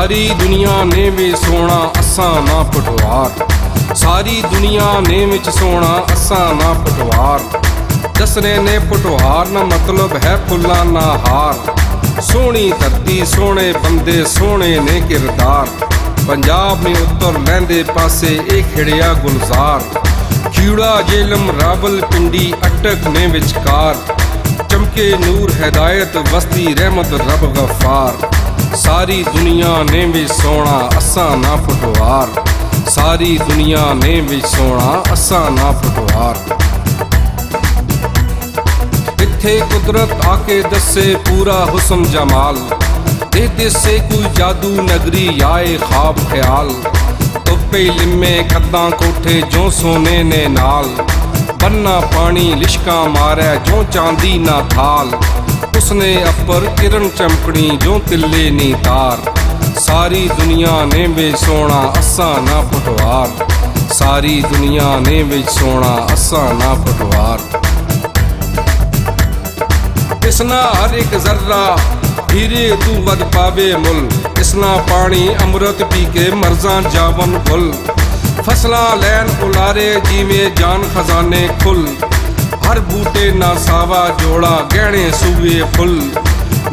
सारी दुनिया ने वे सोना असा ना पटवार, सारी दुनिया ने विच सोना असा ना पटवार। दसने ने पटवार ना मतलब है फुल्ला ना हार। सोहनी धरती सोहने बंदे सोहने ने किरदार। पंजाब में उत्तर लैंदे पासे एक खिड़िया गुलजार। खीड़ा जेलम रावल पिंडी अटक ने विचकार। चमके नूर हिदायत वस्ती रहमत रब गफ्फार। सारी दुनिया ने भी सोना असा ना पटवार, सारी दुनिया ने भी सोना असा ना पटवार। इत्थे कुदरत आके दसे पूरा हुस्न जमाल। दे से कोई जादू नगरी आए ख्वाब ख्याल। तुप्पे लिम्मे कद्दां कोठे जो सोने ने नाल। बन्ना पानी लिशका मारै जो चांदी ना थाल। उसने अपर किरण चमकनी जो तिल्ले नी तार। सारी दुनिया ने वे सोना असा ना पटवार, सारी दुनिया ने वे सोना असा ना पटवार। इसना हर एक जर्रा हीरे तू वद पावे मुल। इसना पानी अमृत पी के मरजा जावन फुल। फसला लैन उलारे जीवें जान खजाने खुल। हर बूटे ना सावा जोड़ा गहने सूए फुल।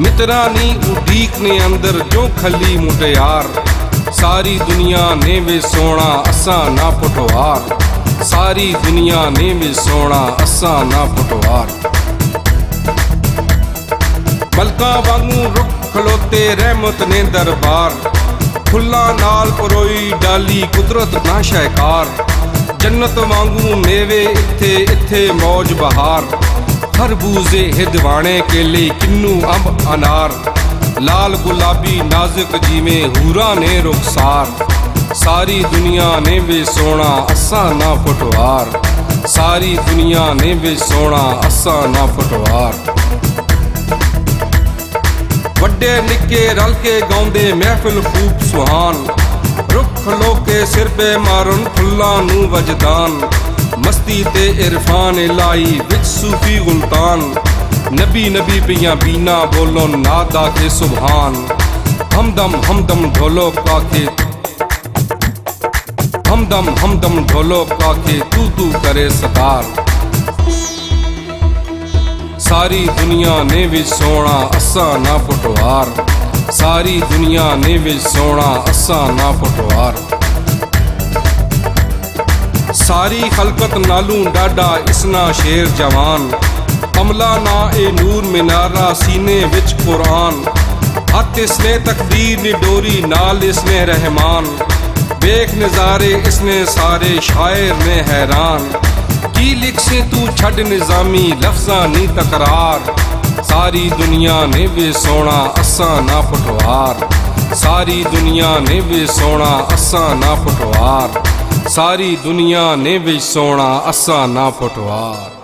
मित्रा नी उडीक ने अंदर जो खली मुटियार। सारी दुनिया ने वे सोना असा ना पटवार, सारी दुनिया ने वे सोना असा ना पटवार। मलका वांगू रुख खलोते रहमत ने दरबार। फुल्ला नाल परोई डाली कुदरत ना शहकार। जन्नत वांगू मेवे इत्थे इत्थे मौज बहार। खरबूजे हिदवाणे केले किन्नू अंब अनार। लाल गुलाबी नाजुक जिमें हूरा ने रुखसार। सारी दुनिया ने वे सोना असा ना पटवार, सारी दुनिया ने वे सोना असा ना पटवार। वड्डे निक्के रल के गाउंदे महफिल खूब सुहान। रुख खलो के सिर पे मारन फुल्ला नू वजदान। मस्ती ते इरफान लाई विच सूफी गुलतान। नबी नबी पिया बीना बोलो नादा के सुभान। हमदम ढोलो काके, हमदम ढोलो काके तू तू करे सतार। सारी दुनिया ने भी सोना असा ना पटवार, सारी दुनिया ने भी सोना असा ना पटवार। सारी खलकत नालू डाडा इसना शेर जवान। अमला ना ए नूर मिनारा सीने विच कुरान। हथ इसने तकदीर निडोरी नाल इसने रहमान। बेख नजारे इसने सारे शायर ने हैरान। की लिख से तू छड़ निजामी लफ्जा नी तकरार। सारी दुनिया ने भी सोना असा ना पटवार, सारी दुनिया ने भी सोना असा ना पटवार। सारी दुनिया ने भी सोना असा ना पटवार।